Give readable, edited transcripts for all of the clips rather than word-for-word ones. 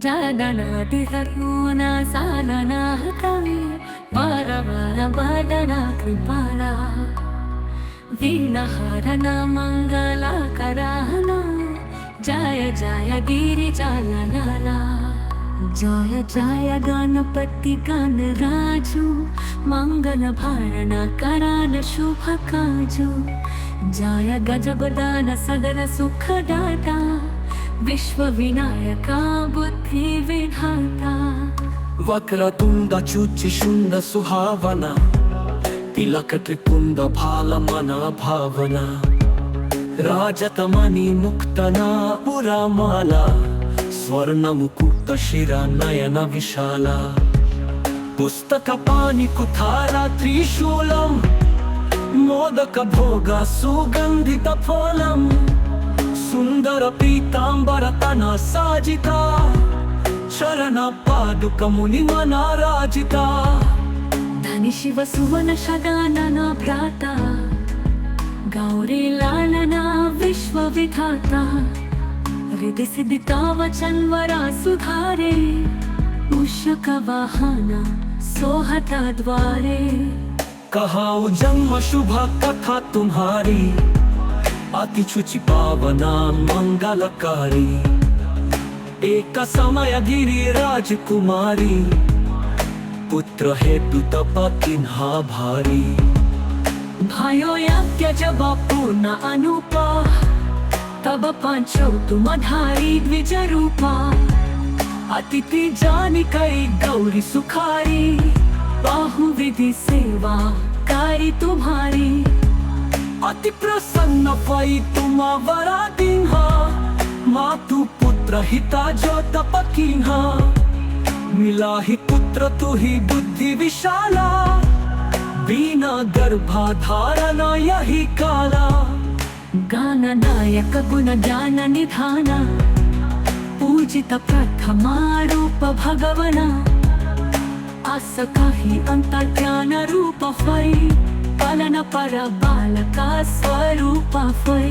जागनातिहर्मोना सालनाहतवे वरवरवदना कृपाला वीणहरना मङ्गलकराना जय जय गिरिजालनाला जय जय गणपति गणराजु मंगल भरण करान शुभ काजु जय गजगदान सदन सुखदाता विश्व विनायका बुद्धि विधाता वक्रतुंड शुचिशुंड सुहावना तिलक त्रिपुंड भालमना भावना राजतमणि मुक्तना पुरामाला स्वर्ण मुकुट शिरा नयन विशाला पुस्तक पाणि कुठारा त्रिशूलम मोदक भोग सुगंधित फलम सुंदर पीतांबर तना साजिता चरण पादुक मुनि मनाराजिता धनि शिव सुवन शगानना भ्राता गौरी लालना विश्व विधाता हृदय सिद्धिता वचन वरा सुधारे मूषक वाहना सोहता द्वारे कहाऊ जन्म शुभ कथा तुम्हारी अति शुचि पावना मंगलकारी एक समय गिरी राजकुमारी पुत्र हेतु तप किन्हा भारी भयो यज्ञ जब पूर्ण अनुपा तब पांचौ तुम धारी द्विज रूपा अतिथि जानी कई गौरी सुखारी बाहुविधि सेवा कारी तुम्हारी अति प्रसन्न भई तुम वरा दिन्हा मातु पुत्र हिता जो तप किन्हा मिला ही पुत्र तु ही बुद्धि विशाला बिना गर्भाधारण यही काला गान नायक गुण ज्ञान निधान पूजित प्रथमा रूप भगवना आस काही अंतर्ज्ञान रूप फै पालन पर बालका स्वरूप फै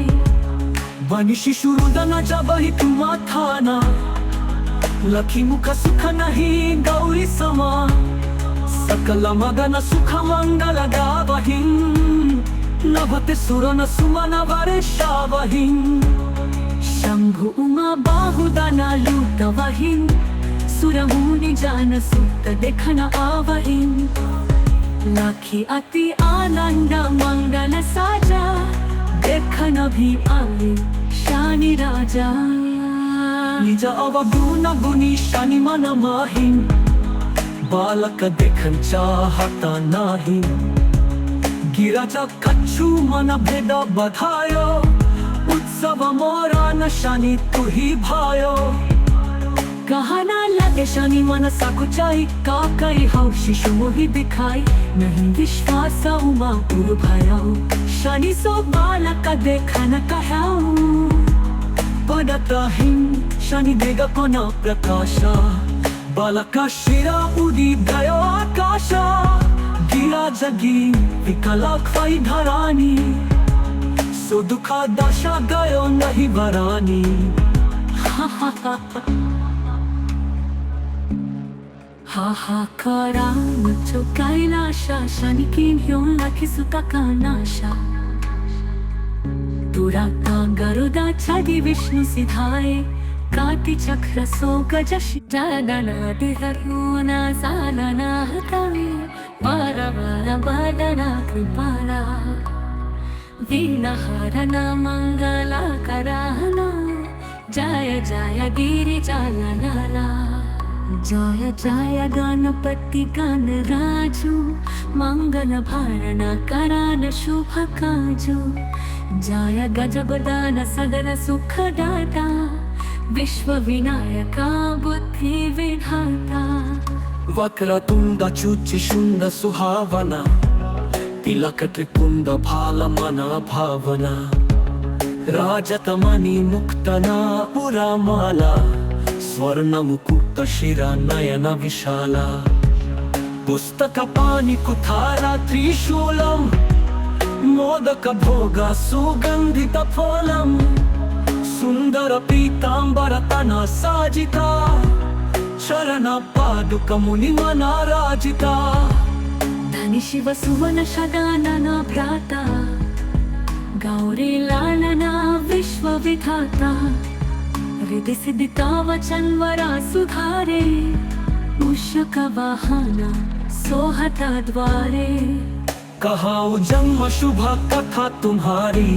बनि शिशु रुदन जब ही तुम थाना लखी मुख सुख नहीं गौरी समा सकल मगन सुख मंगल गावहिं नभते सुरन सुमन वर्षावहिं शंभु उमा बाहुदना लूटवहिं सुरमुनि जान सुत देखन आवहिं लाखी अति आनंद मंगल साजा देखन भी आवे शानी राजा निज अवगुण गुणी शनि मन माहिं बालक देखन चाहता नाही गिरजा कच्छु मन भेद बधायो उत्सव मोरा न शनि तु ही भायो कहना लगे शनि मन सकुचाई का कई हो शिशु मोहि दिखाई नहीं विश्वास उमा पुर भयो शनि सो बालक देखन कहाऊ पदतहिं शनि देग कोन प्रकाशा बालक शिरा उदी गयो आकाशा गिरा जगी विकलाक फै धरानी सो दुखा दशा गयो नहीं बरानी हाहाकारा मुझो कैलाशा शनि किन्ह्यो लखी सुता का नाशा दुराता गरुदा छादी विष्णु सिधाए काति चक्र सो गजश जागनातिहर्मोना सालनाहतवे वरवरवदना कृपाला वीणहरना मङ्गलकराना जय जय गिरिजालनाला जय जय गणपति गणराजु मंगल भरण करान शुभ काजु जय गजगदान सदन सुखदाता विश्व विनायका बुद्धि विधाता वक्रतुंड शुचिशुंड सुहावना तिलक त्रिपुंड भालमना भावना राजतमणि मुक्तना पुरामाला स्वर्ण मुकुट शिरा नयन विशाला पुस्तक पाणि कुठारा त्रिशूलम मोदक भोग सुगंधित फलम सुंदर पीतांबर तना साजिता शरण पादुक मुनि मना राजिता धनी शिव सुवन शगानना भ्राता गौरी लालना विश्व विधाता हृदय सिद्धिता वचन वरा सुधारे मूषक वाहना सोहता द्वारे कहाऊ जन्म शुभ कथा तुम्हारी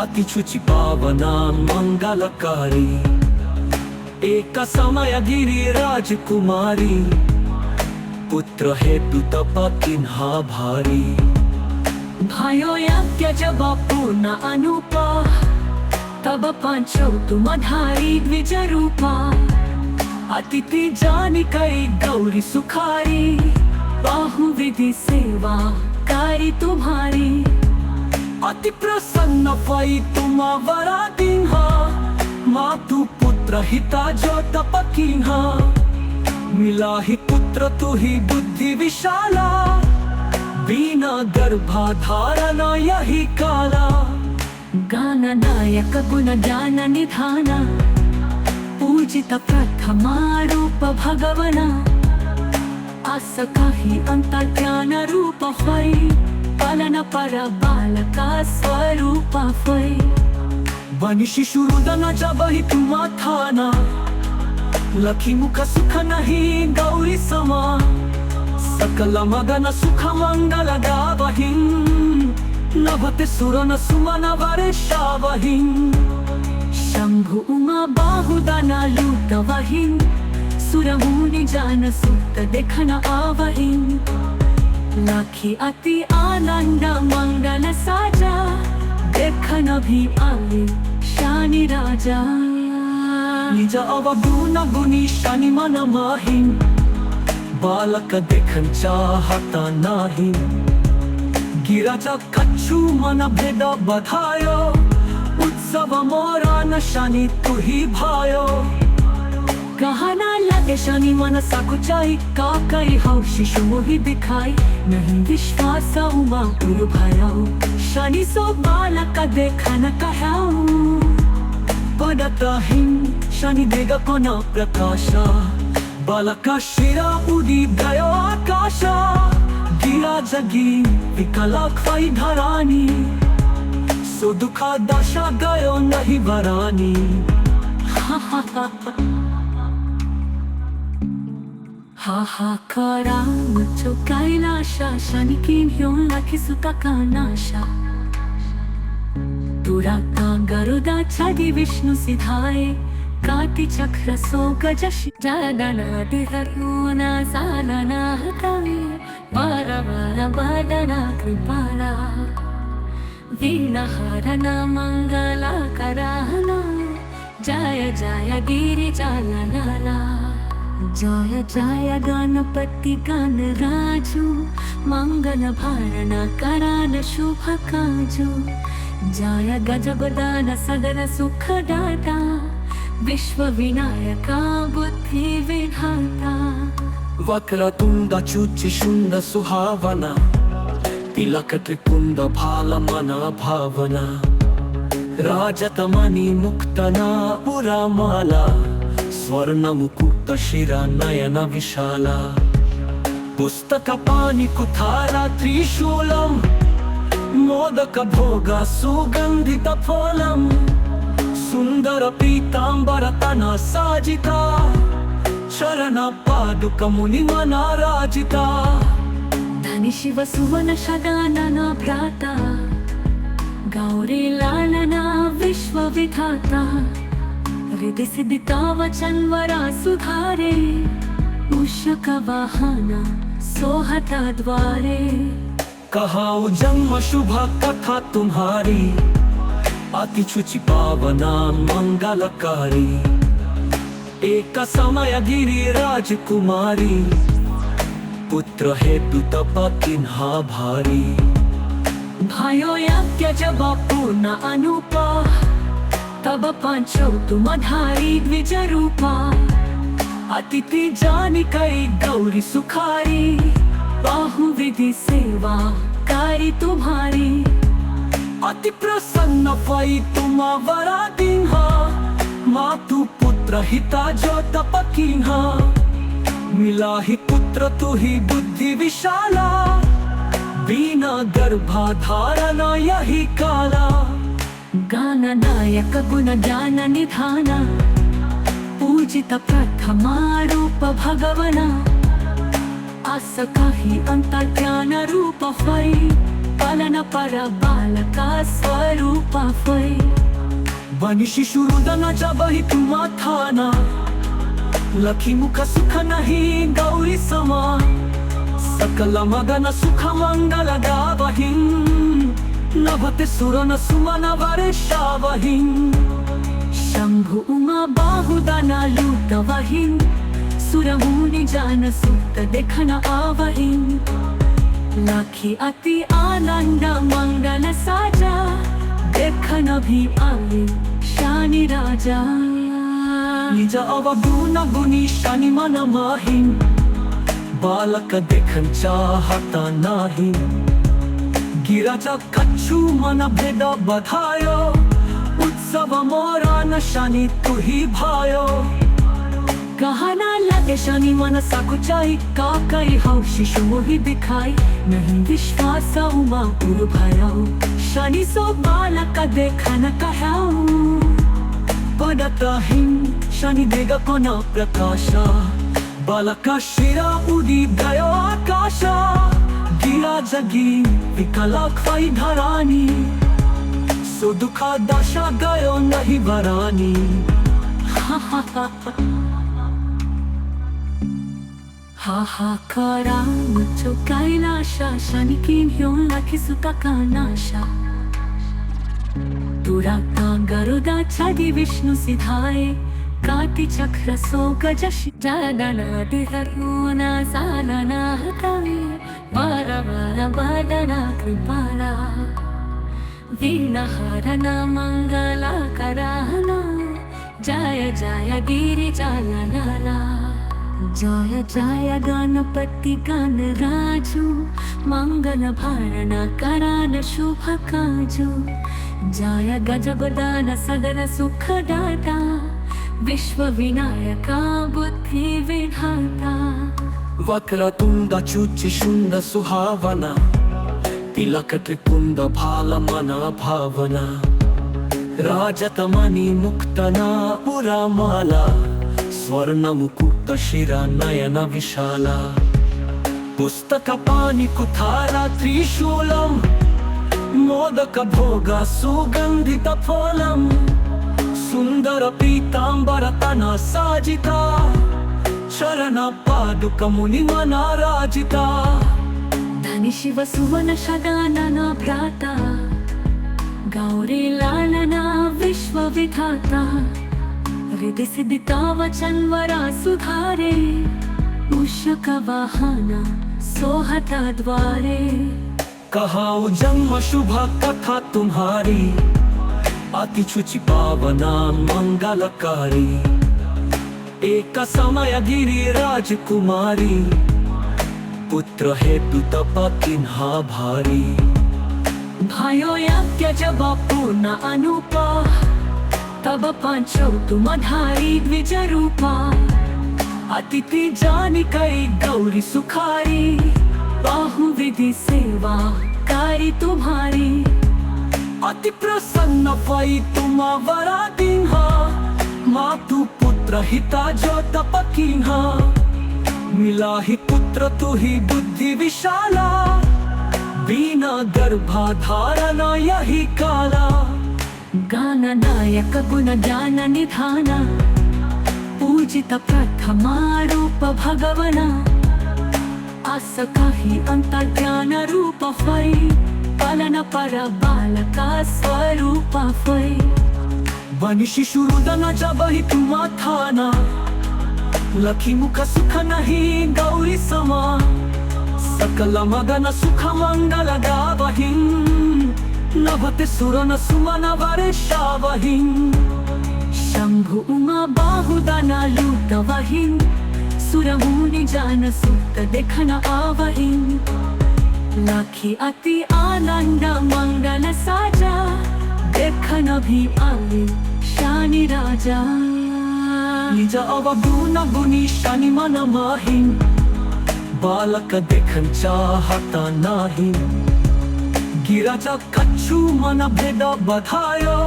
अति शुचि पावना मंगलकारी एक समय गिरी राजकुमारी पुत्र हेतु तप किन्हा भारी भयो यज्ञ जब पूर्ण अनुपा तब पांचो तुम धारी द्विज रूपा अतिथि जानी कई गौरी सुखारी बाहु विधि सेवा कारी तुम्हारी अति प्रसन्न भई तुम वरा दीन्हा मातु पुत्र हिता जो तप कीन्हा मिला ही पुत्र तु ही बुद्धि विशाला बिना गर्भाधारण यही काला गान नायक गुण ज्ञान निधान पूजित प्रथमा रूप भगवना आस काही अंतर ज्ञान रूप होई पालन पर बालका स्वरूप होई बनी शिशु रुदन जब ही तुम थाना लखी मुख सुख नहीं गौरी समा सकल मगन सुख मंगल गावहिं नभते सुरन सुमन वर्षावहिं शंभु उमा बाहुदना लूटवहिं सुरमुनि जान सुत देखन आवहिं लाखी अति आनंद मंगल साजा देखन भी आए शानी राजा निज अवगुण गुणी शनि मन माहिं बालक देखन चाहता नाही गिरजा कच्छु मन भेद बधायो उत्सव मोरा न शनि तु ही भायो कहना लगे शनि मन सकुचाई का कई हो शिशु मोहि दिखाई नहीं विश्वास उमा गुरु भयो शनि सो बालक देखन कहाऊ पडतहिं शनि देग कोना प्रकाशा बालका शिरा उदी गयो आकाशा गिरा जगी विकला ख्वाई धरानी सो दुखा दशा गयो नहीं वरानी हाहाकारा मुझो कैलाशा शनि की ह्यों लाखी सुता का नाशा दुराता गरुदा छादी विष्णु सिधाए काटी चक्र सो गजश जादना दिहरुना सालना हतावे बार बार बादना कृपाला वीणा हरना मंगला कराहना जय जय गिरि जालनाला जय जय गणपति गण राजू मंगल भारणा करान शुभ काजू जय गजगदान सदन सुख दाता विश्व विनायका बुद्धि विधाता वक्रतुंड चुचि शुंड सुहावना तिलक त्रिपुंड भाल मन भावना राजतमणि मुक्तना पुरा माला स्वर्ण मुकुट शिरा नयन विशाला पुस्तक पाणि कुठारा त्रिशूलम मोदक भोग सुगंधित फलम सुंदर पीतांबर तना साजिता शरण पादुक मुनि मना राजिता धनी शिव सुवन शगानना भ्राता गौरी लालना विश्व विधाता हृदय सिद्धिता वचन वरा सुधारे मूषक वाहना सोहता द्वारे कहाऊ जन्म शुभ कथा तुम्हारी अति शुचि पावना मंगलकारी एक समय गिरी राजकुमारी पुत्र हेतु तप किन्हा भारी भयो यज्ञ जब पूर्ण अनुपा तब पांचो तुम धारी द्विज रूपा अतिथि जानी कई गौरी सुखारी बाहु विधि सेवा कारी तुम्हारी अति प्रसन्न भई तुम वरा दीन्हा मातु पुत्र हिता जो तप कीन्हा मिला ही पुत्र तू ही बुद्धि विशाला, बिना गर्भाधारणा यही काला। गाननायक गुण ज्ञान निधान, पूजित प्रथमा रूप भगवना। आस काही अंतर्ज्ञान रूप होय, पालन पर बालका स्वरूप होय। बनी शिशु रुदनाच्या बही तुम्हा थाना, लखी मुख सुख नाही गौरी समा। सकल मगन सुख मंगल गावहिं, नभते सुरन सुमन वर्षावहिं। शंभु उमा बाहुदाना लूटवहिं, सुरमुनि जान सुत देखन आवहिं। लाखी अति आनंद मंगल साजा, देखन भी आवे शानी राजा। निज अवगुण गुणी शनि मन माहिं, बालक देखन चाहता नाही। गिरजा कच्छु मन भेद बधायो, उत्सव मोरा न शनि तू ही भायो। कहना लगे शनि मन सकुचाई, काकई हौ शिशु मोहि दिखाई। नहीं विश्वास उमा पुर भयाऊ, शनि सो बालक देखन कहाऊ। पडताहिं शनि देग कोना प्रकाशा, बालका शिरा उडी गयो आकाशा। गिरा जगी विकला खाई धरानी, सो दुखा दशा गयो नहीं बरानी। हाहाकारा मुझो कैलाशा, शनि की घेऊन लाखी सुता का नाशा। दुराता गरुदा छादी विष्णु सिधाए, काटी चक्र सो गजश। जादना दिहरुना सालना हतावे, बार बार बादना कृपाला। वीणा हरना मंगला कराना, जय जय गिरिजानला। जय जय गणपति गणराजु, मंगल भारण करान शुभ काजु। जय गजगदान सदन सुखदाता, विश्व विनायका बुद्धि विधाता। वक्रतुंड चुचि शुंड सुहावना, तिलक त्रिपुंड भाल मन भावना। राजतमणि मुक्तना पुरा माला, स्वर्ण मुकुट शिरा नयन विशाला। पुस्तक पाणि कुठारा त्रिशूलम, मोदक भोग सुगंधित फलम। सुंदर पीतांबर तना साजिता, चरण पादुक मुनि मना राजिता। धनि शिव सुवन शगानना भ्राता, गौरी लालना विश्व विधाता। हृदय सिद्धिता वचन वरा सुधारे, मूषक वाहना सोहता द्वारे। कहाऊ जन्म शुभ कथा तुम्हारी, अति शुचि पावना मंगलकारी। एक समय गिरी राजकुमारी, पुत्र हेतु तप किन्हा भारी। भयो यज्ञ जब पूर्ण अनुपा, तब पांचौ तुम धारी द्विज रूपा। अतिथि जानी कई गौरी सुखारी, बाहु विधि सेवा कारी तुम्हारी। अति प्रसन्न भई तुम वरा दीन्हा, मातु पुत्र हिता जो तप कीन्हा। मिला ही पुत्र तू ही बुद्धि विशाला, बिना गर्भाधारणा यही काला। गाननायक गुण ज्ञान निधान, पूजित प्रथमा रूप भगवना। आस काही अंतर्ज्ञान रूप होय, पालन पर बालका स्वरूप होय। बनी शिशु रुदनाच्या बही तुम्हा थाना, लखी मुख सुख नाही गौरी समा। सकल मगन सुख मंगल गावहिं, नभते सुरन सुमन वर्षावहिं। शंभु उमा बाहुदाना लूटवहिं, सुरमुनि जान सुत देखन आवहिं। लाखी अति आनंद मंगल साजा, देखन भी आवे शानी राजा। निज अवगुणी शनि मन माही बालक देखन चाहता नाही गिराजा कच्छु मन भेद बधायो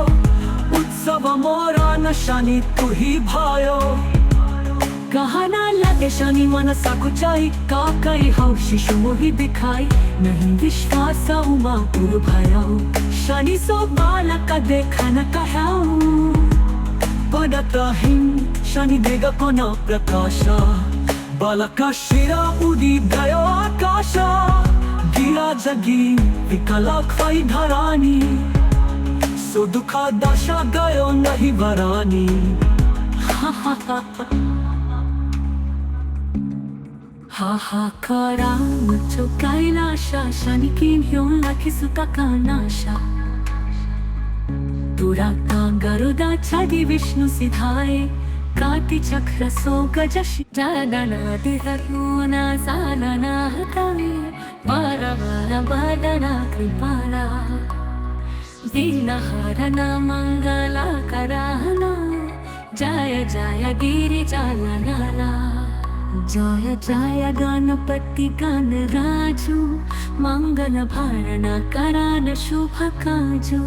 उत्सव मोरा न शनि तुही भायो कहना लगे शनि मन सकुचाई काकई हौशी मोहि दिखाई नहीं विश्वास उमा पुर भयाऊ शनि सो बालक देखन कहाऊ पडतहिं शनि देग कोना प्रकाश बालक शिरा उदी गयो आकाश गिरा जगी विकलाक फै धरानी सो दुखा दशा गयो नहीं वरानी हाहाकारा मुझो कैलाशा शनि किन ह्योन लाखी सुता कानाशा दुराता गरुदा छादी विष्णु सिधाए काटी चक्र सो गजशी जादना दिहरुना सालना हतावे बारा बारा बादना कृपाला दीनहरना मंगला कराहना जय जय गिरिजालनाला जय जय गणपति गणराजु मंगल भारण करान शुभ काजु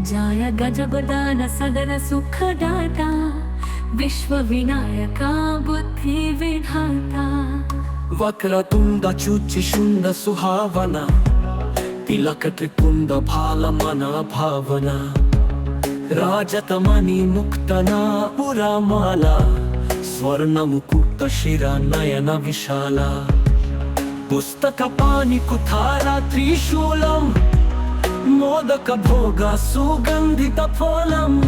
जय गजगदान सदन सुखदाता विश्व विनायका बुद्धि विधाता वक्रतुंड चुचि शुंड सुहावना तिलक त्रिपुंड भाल मन भावना राजतमणि मुक्तना पुरामाला स्वर्ण मुकुट शिरा नयन विशाला पुस्तक पाणि कुठारा त्रिशूलम मोदक भोग सुगंधित फलम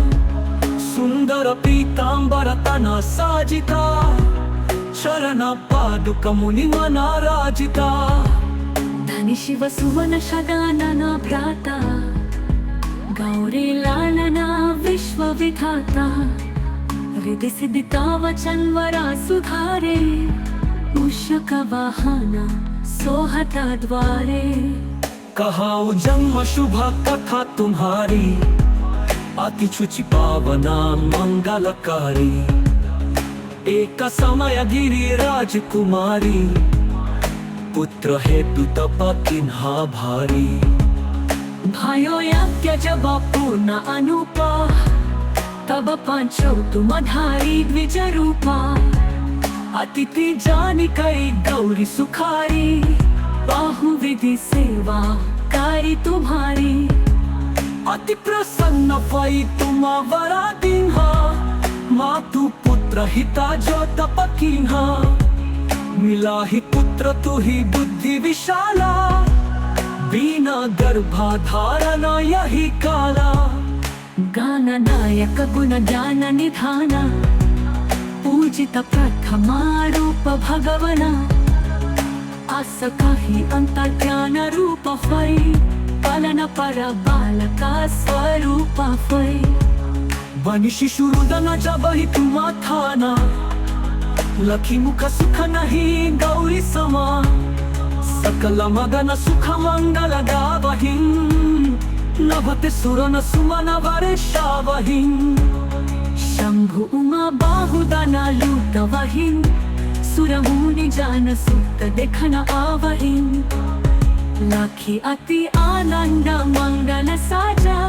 सुंदर पीतांबर तना साजिता चरण पादुक मुनि मनाराजिता धनि शिव सुवन शगानना भ्राता गौरी लालना विश्व विधाता हृदय सिद्धिता वचन वरा सुधारे मूषक वाहना सोहता द्वारे कहाऊ जन्म शुभ कथा तुम्हारी अति शुचि पावना मंगलकारी एक समय गिरी राजकुमारी पुत्र हेतु तप किन्हा भारी भयो यज्ञ जब पूर्ण अनुपा तब पांचो तुम धारी द्विज रूपा अतिथि जानी कई गौरी सुखारी बाहु विधि सेवा कारी तुम्हारी अति प्रसन्न भई तुम वरा दीन्हा मातु पुत्र हिता जो तप कीन्हा मिला ही पुत्र तु ही बुद्धि विशाला बिना गर्भाधारण यही काला गान नायक गुण ज्ञान निधाना पूजित प्रथमा रूप भगवना आस काही अंतर ज्ञान रूप फै पालन पर बालका स्वरूप फै बनि शिशु रुदन जब ही तुम थाना लखी मुख सुख नहीं गौरी समा सकल मगन सुख मंगल गावहिं नभते सुरन सुमन वर्षावहिं शंभु उमा बाहुदना लूटवहिं सुरमुनि जान सुत देखन आवहिं लाखी अति आनंद मंगल साजा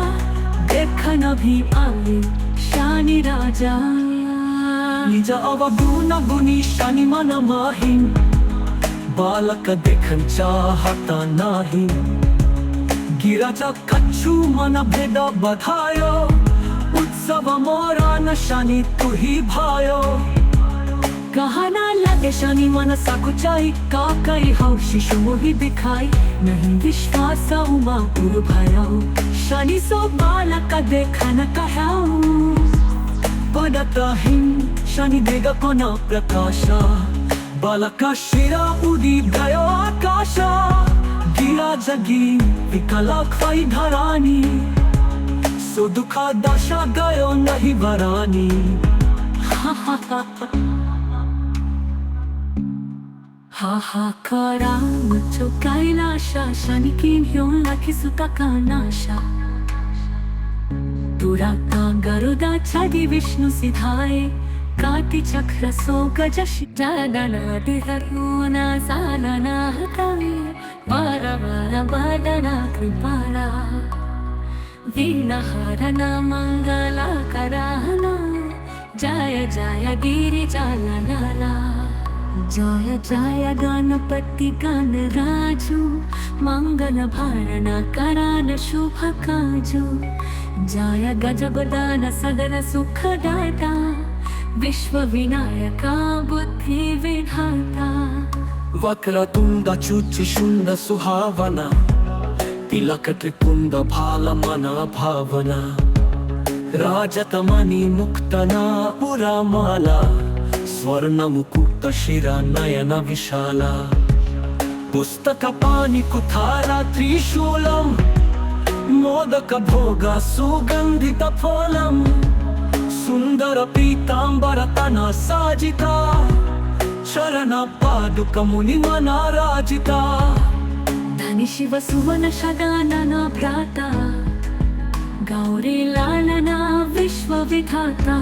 देखन भी आवे शनि राजा निज अवगुणी शनि मन माही बालक देखन चाहता नाही गिराजा कच्छु मन भेद बधायो उत्सव मोरा न शनि तुही भायो कहना लगे शनि मन सकुचाई काकई हौशी मोहि दिखाई नहीं विश्वास उमा पुर भयाऊ शनि सो बालक देखन कहाऊ पडतहिं शनि देग कोना प्रकाश बालक शिरा उदी गयो आकाश गिरा जगी विकलाक फै धरानी सो दुखा दशा गयो नहीं वरानी हाहाकारा मुझो कैलाशा शनि किन ह्योन लाखी सुता कानाशा दुराता गरुदा छादी विष्णु सिधाए काटिचक्र सोगजशिरादनादिहरूना सालनाहतवे वारवारवदना कृपाला वीणहरणा मङ्गलाकराना जय जय गिरिजालनाला जय जय गणपति गणराजु मंगल भारण करान शुभ काजु जय गजगदान सदन सुखदाता विश्व विनायका बुद्धि विधाता वक्रतुंड शुंड सुहावना तिलक त्रिपुंड भालमना भावना राजतमणि मुक्तना पुरामाला स्वर्ण मुकुट शिरा नयन विशाला पुस्तक पाणि कुठारा त्रिशूलम मोदक भोग सुगंधित फलम सुंदर पीतांबर तना साजिता चरण पादुक मुनि मनाराजिता धनि शिव सुवन शगानना भ्राता गौरी लालना विश्व विधाता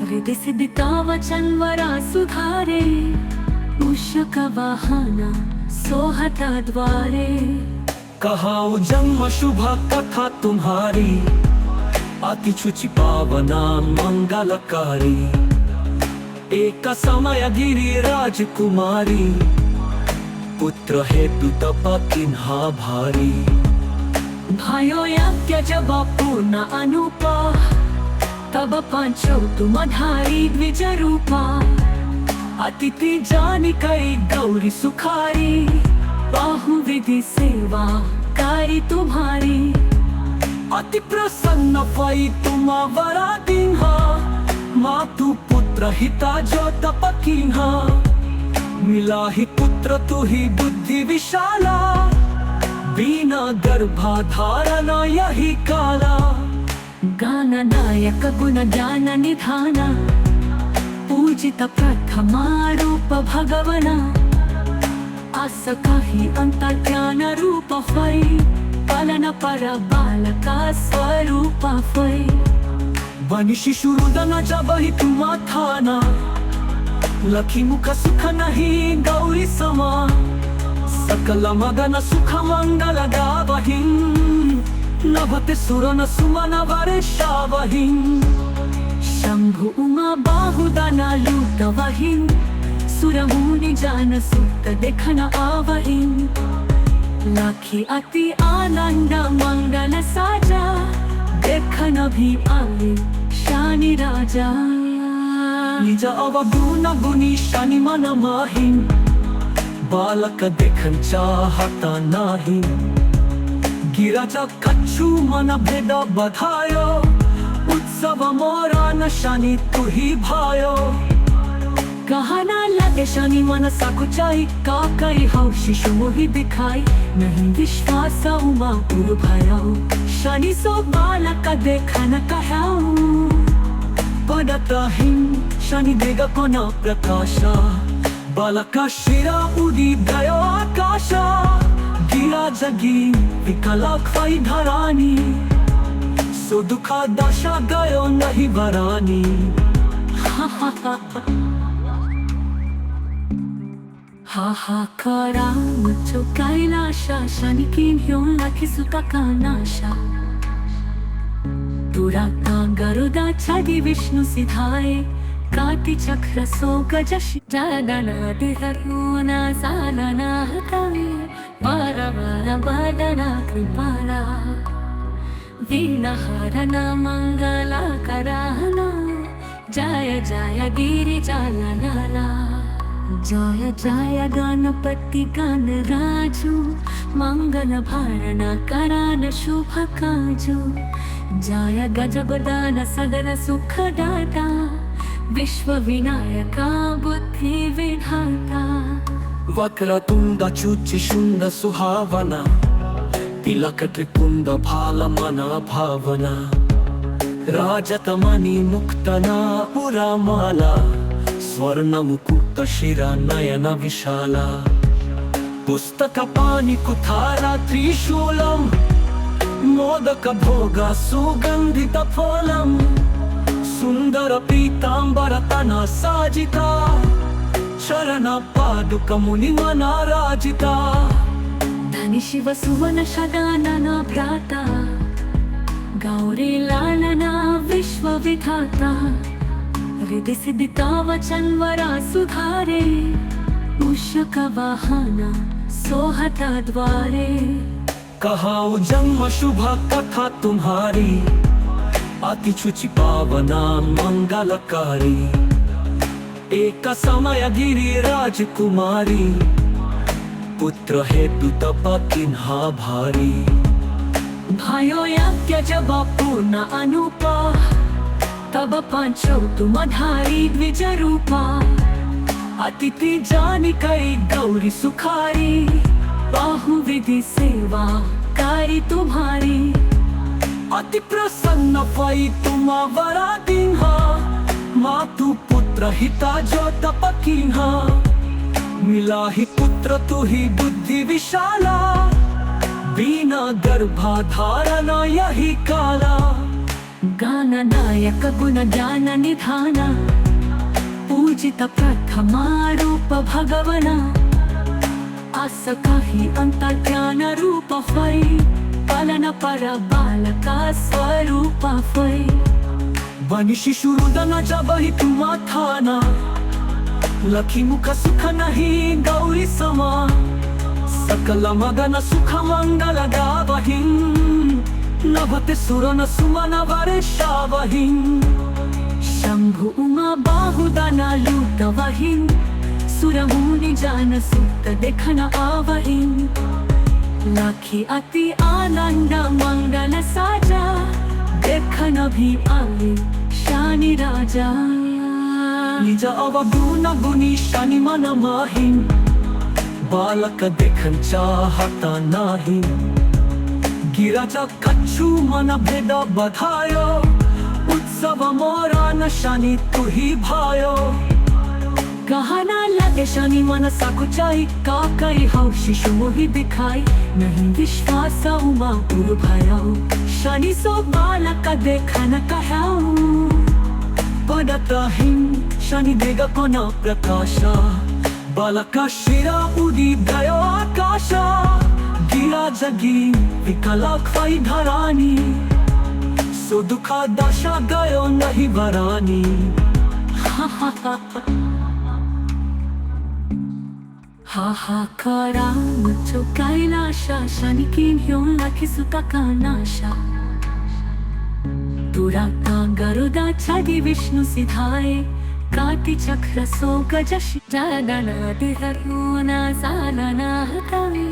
हृदय सिद्धिता वचन वरा सुधारे मूषक वाहना सोहता द्वारे कहाऊ जन्म शुभ कथा तुम्हारी अति शुचि पावना मंगलकारी एक समय गिरी राजकुमारी पुत्र हेतु तप किन्हा भारी भयो यज्ञ जब पूर्ण अनुपा तब पांचो तुम धारी द्विज रूपा अतिथि जानी कई गौरी सुखारी बाहु विधि सेवा कारी तुम्हारी अति प्रसन्न भई तुम वरा दीन्हा मातु पुत्र हिता जो तप कीन्हा मिला ही पुत्र तु ही बुद्धि विशाला बिना गर्भाधारणा यही काला गान नायक गुण ज्ञान निधान पूजित प्रथमा रूप भगवना आस काही अंतर्ज्ञान रूप फै पालन पर बालका स्वरूप फै बनि शिशुरुदन जब ही तुम थाना लखी मुख सुख नहीं गौरी समा सकल मगन सुख मंगल गावहिं नभते सुरन सुमन वर्षावहिं शंभु उमा बाहुदना लूटवहिं सुरमुनि जान सुत देखन आवहिं लाखी अति आनंद मंगल साजा देखन भी आवे शानि राजा निज अवगुण गुणी शनि मन माहिं बालक देखन चाहता नाही गिरजा कच्छु मन भेद बधायो उत्सव मोरा न शनि तु ही भायो कहना लगे शनि मन सकुचाई का कई हो शिशु मोहि दिखाई नहीं विश्वास उमा पुर भयो शनि सो बालक देखन कहाऊ पडतहिं शनि देग कोन प्रकाशा बालक शिरा उदी गयो आकाश गिरा जगी विकला खै धरानी सो दुखा दशा गयो नहीं बरानी हाहाकारा मुझो कैलाशा शनि किन्ह्यो लखी सुता का नाशा दुराता गरुदा छादी विष्णु सिधाए काटी चक्र सोगजशिरादनादिहरूना सालनाहतवे वारवारवदना कृपाला वीणहरणा मङ्गलाकराना जय जय गिरिजालनाला जय जय गणपति गणराजु मंगल भारण करान शुभ काजु जय गजगदान सदन सुखदाता विश्व विनायका बुद्धि विधाता वक्रतुंड शुंड सुहावना तिलक त्रिपुंड भालमना भावना राजतमणि मुक्तना पुरामाला स्वर्ण मुकुट शिरा नयन विशाला पुस्तक पाणि कुठारा त्रिशूलम मोदक भोग सुगंधित फलम सुंदर पीतांबर तना साजिता चरण पादुक मुनि मना राजिता धनी शिव सुवन शगानना भ्राता गौरी लालना विश्व विधाता हृदय सिद्धिता वचन वरा सुधारे मूषक वाहना सोहता द्वारे कहाऊ जन्म शुभ कथा तुम्हारी अति शुचि पावना मंगलकारी एक समय गिरी राजकुमारी पुत्र हेतु तप किन्हा भारी भयो यज्ञ जब पूर्ण अनुपा तब पांचौ तुम धारी द्विज रूपा अतिथि जानी कई गौरी सुखारी बाहु विधि सेवा कारी तुम्हारी अति प्रसन्न भई तुम वरा दिन्हा मातु पुत्र हिता जो तप किन्हा मिला ही पुत्र तु ही बुद्धि विशाला बिना गर्भाधारण यही काला गान नायक गुण ज्ञान निधान पूजित प्रथमा रूप भगवना आस काही अंतर्ज्ञान रूप होय पालन पर बालका स्वरूप होय बनी शिशु रुदन जब ही तुम थाना लखी मुख सुख नहीं गौरी समा सकल मगन सुख मंगल गावहिं नभते सुरन सुमन वर्षावहिं शंभु उमा बाहुदना लूटवहिं सुर मुनि जान सुत देखन आवहिं लाखी अति आनंद मंगल साजा देखन भी आए शानी राजा निज अवगुण गुणी शनि मन माहिं बालक देखन चाहता नाही गिरज कच्छु मन भेद बधायो उत्सव मोरा न शनि तु ही भायो कहना लगे शनि मन सकुचाई का कई हो शिशु मोहि दिखाई नहीं विश्वास उमा पुर भयो शनि सो बालक देखन कहाऊ पडतहिं शनि देग कोन प्रकाशा बालक शिरा उदी गयो आकाशा गिरा जगी विकला खै धरानी सो दुखा दशा गयो नहीं वरानी हाहाकारा मुझो कैलाशा शनि किन्ह्यो लखि सुत का नाशा दुराता गरुदा छादी विष्णु सिधाए काटी चक्र सो गजश जादना दिहरुना सालना हतवे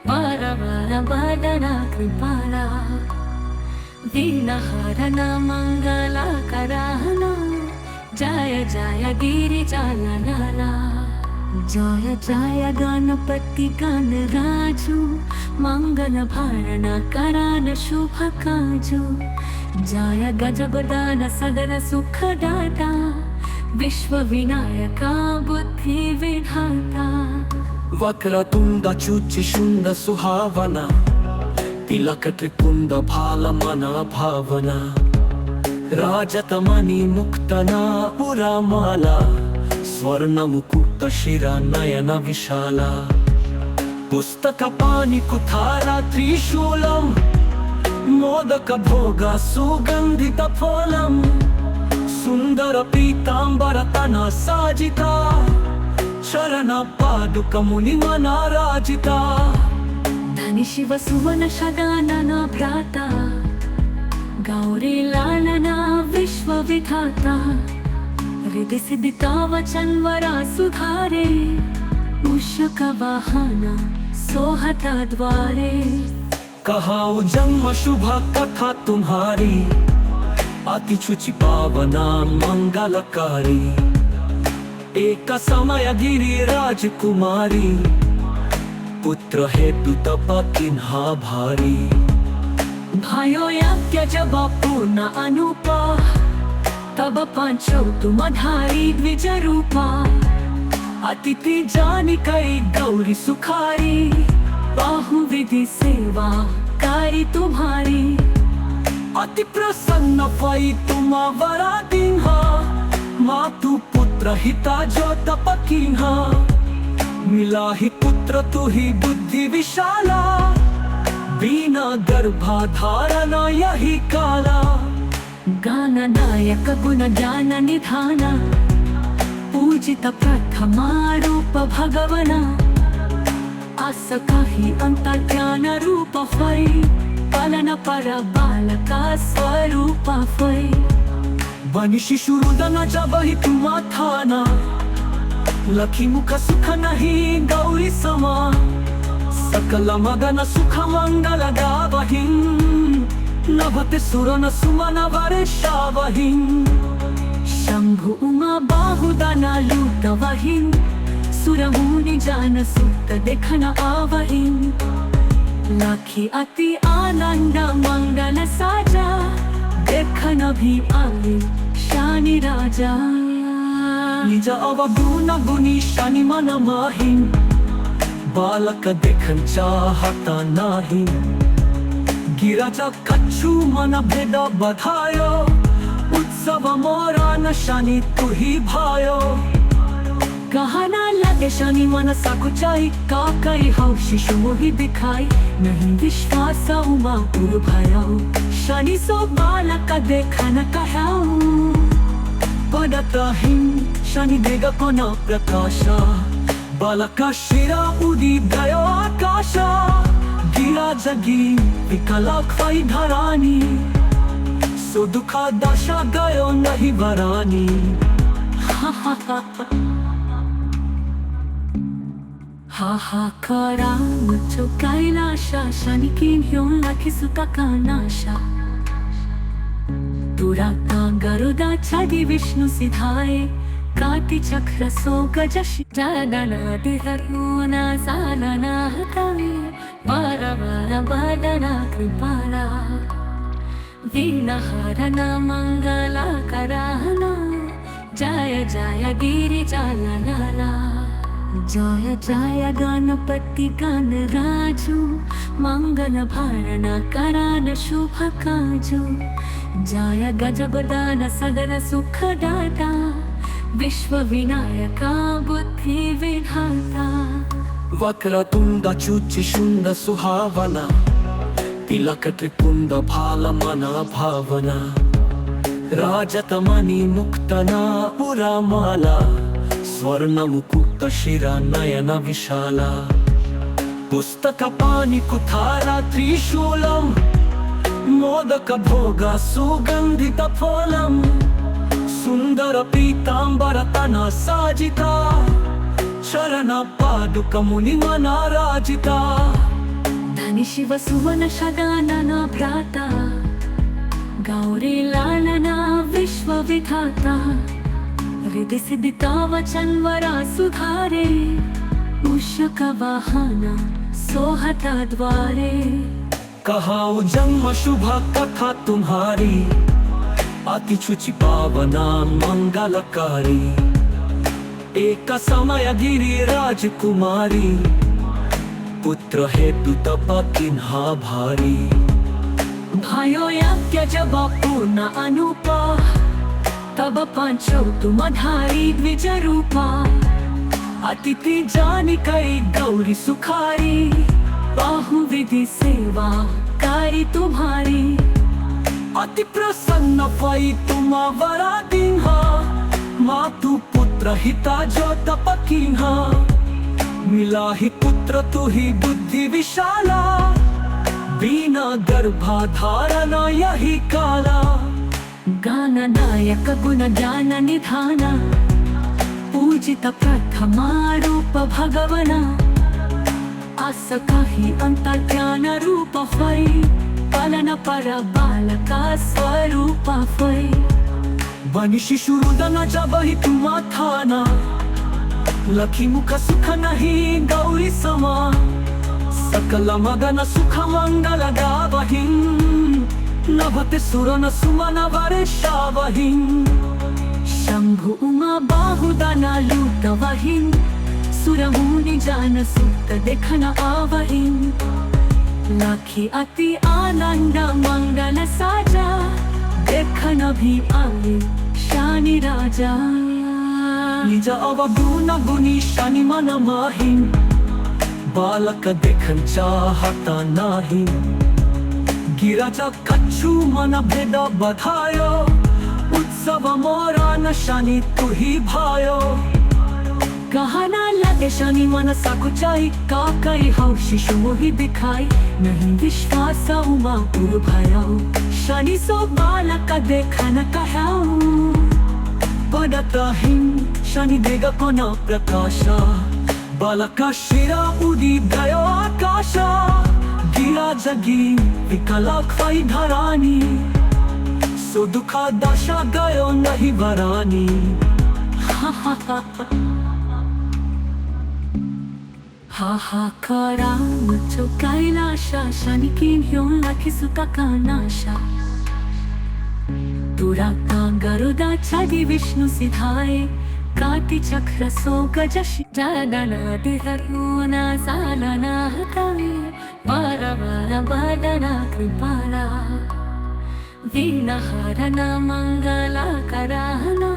बार बार बादना कृपाला दीनहारना मंगला कराहना जय जय गिरिजालनाला जय जय गणपति गणराजु मंगल भारण करान शुभ काजु जय गजगदान सदन सुख दाता विश्व विनायका बुद्धि विधाता वक्रतुंड चुचि शुंड सुहावना तिलक त्रिपुंड भाल मना भावना राजतमणि मुक्तना पुरा माला स्वर्ण मुकुट शिरा नयन विशाला पुस्तक पाणि कुठारा त्रिशूलम मोदक भोग सुगंधित फलम सुंदर पीतांबर तना साजिता चरण पादुक मुनि मना राजिता धनी शिव सुवन शगानना भ्राता गौरी लालना विश्व विधाता हृदय सिद्धिता वचन वरा सुधारे मूषक वाहना सोहता द्वारे कहाऊ जन्म शुभ कथा तुम्हारी अति शुचि पावना मंगलकारी एक समय गिरी राजकुमारी पुत्र हेतु तप किन्हा भारी भयो यज्ञ जब पूर्ण अनुपा तब पांचौ तुम धारी द्विज रूपा अतिथि जानी कई गौरी सुखारी बाहु विधि सेवा कारी तुम्हारी अति प्रसन्न वै तुम्हावरा दिन्हा मातु पुत्र हिता जो तपकिन्हा मिला ही पुत्र तू ही बुद्धि विशाला बिना गर्भाधारण यही काला गान नायक गुण ज्ञान निधान पूजित प्रथमा रूप भगवना आस काही अंतर्ज्ञान रूप होय पालन पर बालका स्वरूप होय बनी शिशु रुदन जबहि तुम्हा थाना लखी मुख सुख नहीं गौरी समा सकल मगन सुख मंगल गावहिं नभते सुरन सुमन वर्षावहिं शंभु उमा बाहुदाना लूटवहिं सुरमुनि जान सुत देखन आवहिं लाखी अति आनंद मंगल साजा देखन भी आवे शानी राजा निज अवगुण गुणी शनि मन माहिं बालक देखन चाहता नाही गिरजा कच्छु मन भेद बधायो उत्सव मोरा न शनि तू ही भायो कहना लगे शनि मन सकुचाई का कई हो शिशु मोहि दिखाई नहीं विश्वास उमा गुरु भयो शनि सो बालक देखन कहाऊ पडतहिं शनि देग कोन प्रकाश बालक शिरा उदिदयो आकाश गिरा जगी विकला खै धरानी सो दुख दशा गयो नहीं बरानी हाहाकारा मुझो कैलाशा शनि की ह्यों लखी सुता का नाशा दुराता गरुदा छादी विष्णु सिधाए काटी चक्र सो गजशी जादना दिहरुना सालना हतवे बारा बारा बादना कृपाला वीणहरना मंगला कराहना जय जय गिरि जालनाला जय जय गणपति गण राजू मंगल भारण करान शुभ काजू जय गजबदान सदन सुख दाता विश्व विनायका बुद्धि विधाता वक्रतुंड चुचि शुंड सुहावना तिलक त्रिपुंड भाल मन भावना राजतमणि मुक्तना पुरा माला स्वर्ण मुकुट शिरा नयन विशाला पुस्तक पाणि कुठारा त्रिशूलम मोदक भोग सुगंधित फलम सुंदर पीतांबर तना साजिता चरण पादुक मुनि मनाराजिता धनि शिव सुवन शगानना भ्राता गौरी लालना विश्व विधाता हृदय सिद्धिता वचन वरा सुधारे मूषक वाहना सोहता द्वारे कहाऊ जन्म शुभ कथा तुम्हारी अति शुचि पावना मंगलकारी एक समय गिरी राजकुमारी पुत्र हेतु तप किन्हा भारी भयो यज्ञ जब पूर्ण अनुपा तब पांचो तुम धारी द्विज रूपा अतिथि जानी कई गौरी सुखारी बाहु विधि सेवा कारी तुम्हारी अति प्रसन्न वै तुम्हावरा दिन्हा मातु पुत्र हिता जो तपकिन्हा मिला ही पुत्र तू ही बुद्धि विशाला बिना गर्भाधारण यही काला गान नायक गुण ज्ञान निधान पूजित प्रथमा रूप भगवना आस काही अंतर्ज्ञान रूप होय पालन पर बालका स्वरूप होय बनी शिशु रुदन जबहि तुम्हा थाना लखी मुख सुख नहीं गौरी समा सकल मगन सुख मंगल गावहिं नभते सुरन सुमन वर्षावहिं शंभु उमा बाहुदाना लूटवहिं सुरमुनि जान सुत देखन आवहिं लाखी अति आनंद मंगल साजा देखन भी आले शनी राजा निज अवगुण गुणी शनि मन माही बालक देखन चाहता नाही गिराजा कच्छु मन भेद बधायो उत्सव मोरा न शनि तू ही भायो कहना लगे शनि मन सकुचाई का कई हो शिशु मोहि दिखाई नहीं विश्वास उमा पुर भयो शनि सो बालक देखन कहाऊ पडताही शनि देगा कोना प्रकाशा बालका शिरा उदी गयो आकाश गिरा जगी विकला खाई धरानी सो दुखा दशा गयो नहीं भरानी हाहाकारा मचो कैलाशा शनि की घेऊन लाखी सुता कानाशा दुराता गरुदा छादी विष्णु सिधाए काटी चक्र सो गजश जादना दिहरुना सालना हतावे बारा बादना कृपाला वीणहरना मंगला कराहना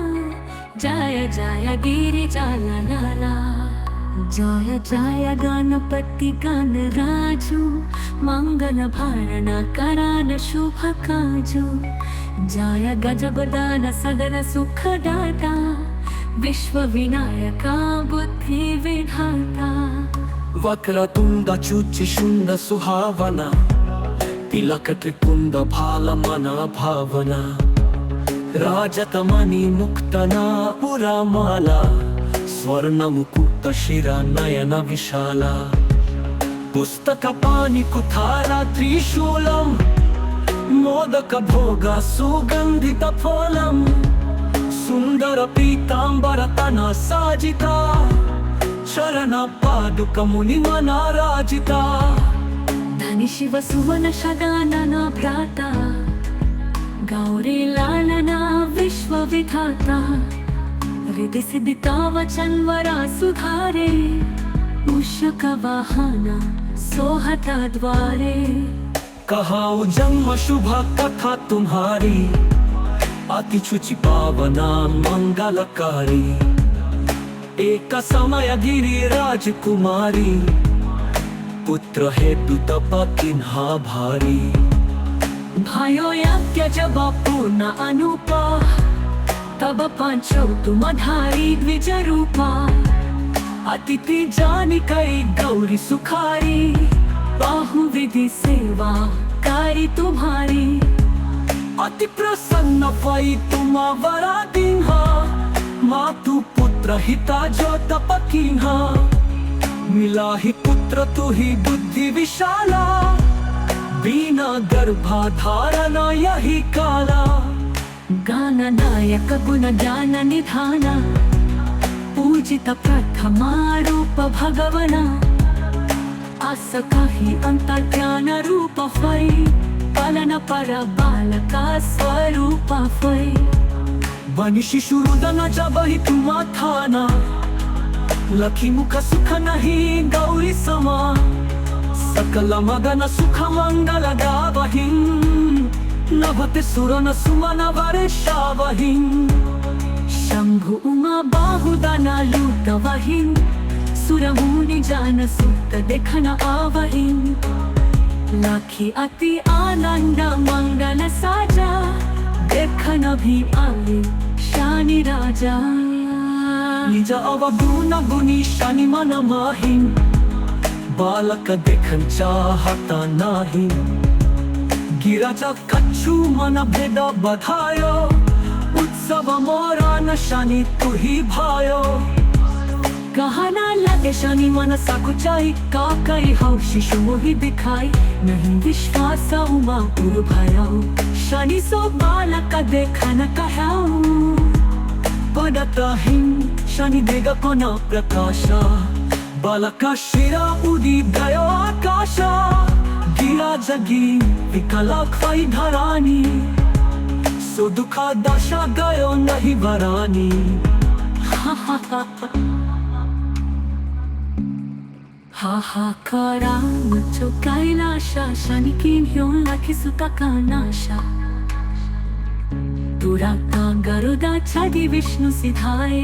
जय जय गिरिजालनाला जय जय गणपति गणराजु मंगल भारण करान शुभ काजु जय गजबदान सदन सुखदाता विश्व विनायका बुद्धि विधाता वक्रतुंड चुचि शुंड सुहावना तिलक त्रिपुंड भाल मन भावना राजतमणि मुक्तना पुरामाला स्वर्ण मुकुट शिरा नयन विशाला पुस्तक पाणि कुठारा त्रिशूलम मोदक भोग सुगंधित फलम सुंदर पीतांबर तना साजिता चरण पादुक मुनि मनाराजिता धनि शिव सुवन शगानना भ्राता गौरी लालना विश्व विधाता हृदय सिद्धिता वचन वरा सुधारे मूषक वाहना सोहता द्वारे कहाऊ जन्म शुभ कथा तुम्हारी अति शुचि पावना मंगलकारी एक समय गिरी राजकुमारी पुत्र हेतु तप किन्हा भारी भयो यज्ञ जब पूर्ण अनुपा तब पांचो तुम धारी द्विज रूपा अतिथि जानी कई गौरी सुखारी बाहु विधि सेवा कारी तुम्हारी अति प्रसन्न भई तुम वरा दिन्हा मातु पुत्र हिता जो तप किन्हा मिला ही पुत्र तू ही बुद्धि विशाला बिना गर्भाधारण यही काला गान नायक गुण ज्ञान निधाना पूजित प्रथमा रूप भगवना आस काही अंतर्ज्ञान रूप फै पालन पर बालका स्वरूप फै बनी शिशु रुदन जब ही तुम थाना लखी मुख सुख नहीं गौरी समा सकल मगन सुख मंगल गावहिं नभते सुरन सुमन वर्षावहिं शंभु उमा बाहुदना लूटवहिं सुरमुनि जान सुत देखन आवहिं लाखी अति आनंद मंगल साजा देखन भी आले शनि राजा निज अवगुण गुणी शनि मन माही बालक देखन चाहता नाही गिराजा कच्छु मन भेद बधायो उत्सव मोरा न शनि तू ही भायो कहना लगे शनि मन सकुचाई का कई हो शिशु मोहि दिखाई नहीं विश्वास उमा पुर भयो शनि सो बालक देखन कहाऊ पडताही शनि देगा कोना प्रकाशा बालका शिरा उदी गयो आकाश गिरा जगी विकला खाई धरानी सो दुखा दशा गयो नहीं भरानी हाहाकारांचो कैलाशा शनिकीन घेऊन लाखी सुता कानाशा दुराता गरुडाचारी विष्णू सिधाए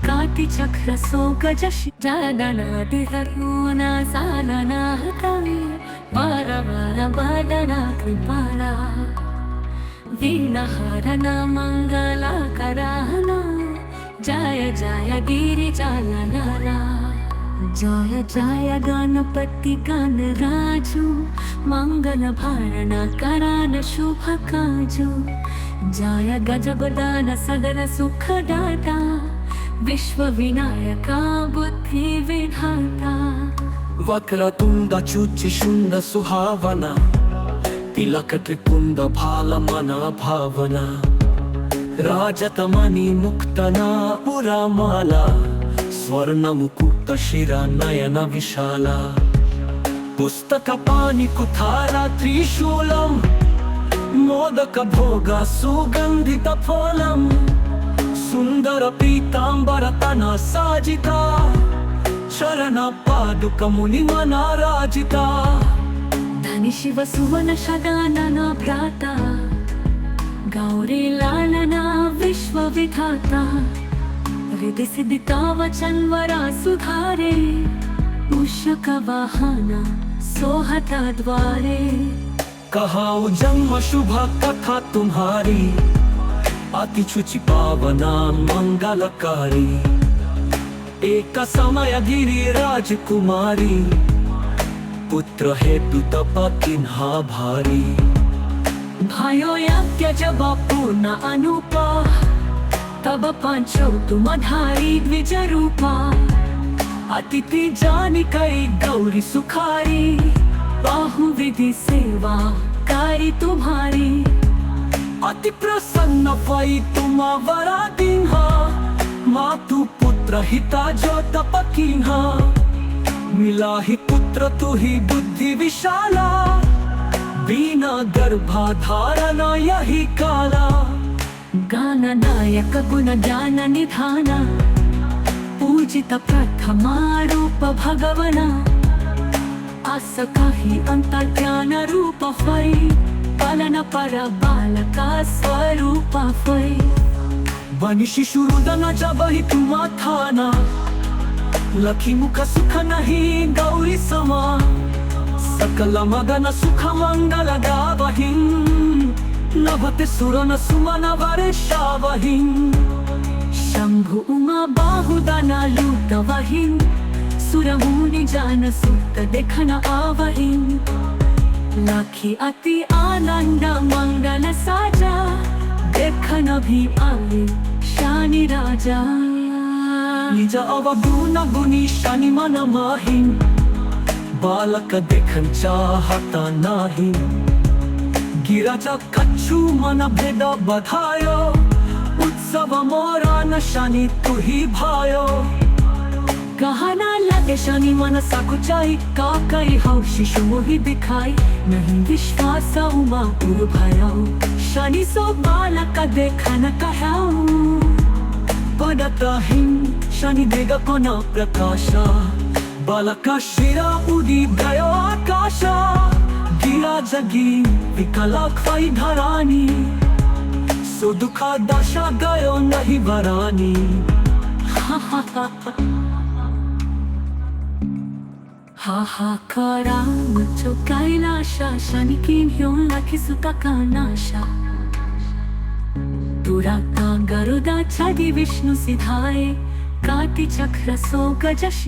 काटी चक्र सो गजशी जादना दिहरुना सालना हतावे बारा बारा बादना कृपाला वीणहरणा मंगला कराहना जय जय गिरिजालनाला जय जय गणपति गणराजू मंगल भारण करान शुभ काजू जय गजगदान सदन सुखदाता विश्व विनायका बुद्धि विधाता वक्रतुंड शुंड सुहावना तिलक त्रिपुंड भालमना भावना राजतमणि मुक्तना पुरामाला स्वर्ण मुकुट शिरा नयन विशाला पुस्तक पाणि कुठारा त्रिशूलम मोदक भोग सुगंधित फलम सुंदर पीतांबर तना साजिता चरण पादुक मुनि मनाराजिता धनि शिव सुवन शगानना भ्राता गौरी लालना विश्व विधाता हृदय सिद्धिता वचन वरा सुधारे मूषक वाहना सोहता द्वारे कहाऊ जन्म शुभ कथा तुम्हारी अति शुचि पावना मंगलकारी एक समय गिरी राजकुमारी पुत्र हेतु तप किन्हा भारी भयो यज्ञ जब पूर्ण अनुपा तब पांचो तुम धारी द्विज रूपा अतिथि जानी कई गौरी सुखारी बाहु विधि सेवा कारी तुम्हारी अति प्रसन्न भई तुम वरा दीन्हा मातु पुत्र हिता जो तप कीन्हा मिला ही पुत्र तु ही बुद्धि विशाला बिना गर्भाधारण यही काला गान नायक गुण ज्ञान निधाना पूजित प्रथमा रूप भगवना आस काही अंतर्ज्ञान रूप फै पालन पर बालका स्वरूप फै बनि शिशु रुदन जब ही तुम थाना लखी मुख सुख नहीं गौरी समा सकल मगन सुख मंगल गावहिं नभते सुरन सुमन वर्षावहिं शंभु उमा बाहुदना लूटवहिं सुरमुनि जान सुत देखन आवहिं लाखी अति आनंद मंगल साजा देखन भी आवे शानि राजा निज अवगुण गुणी शनि मन माहिं बालक देखन चाहता नाही गिरजा कच्छु मन भेद बधायो उत्सव मोरा न शनि तु ही भायो कहना लगे शनि मन सकुचाई का कई हो शिशु मोहि दिखाई नहीं विश्वास उमा पुर भयो शनि सो बालक देखन कहाऊ पदतहिं शनि देग कोना प्रकाशा बालका शिरा उदी गयो आकाशा गिरा जगी विकला ख्वाई धरानी सो दुखा दशा गयो नहीं वरानी हाहाकारांचो कैलाशा शनिकीन घेऊन लाखी सुता कानाशा दुराता गरुडाचारी विष्णू सिधाए काटी चक्र सो गजशी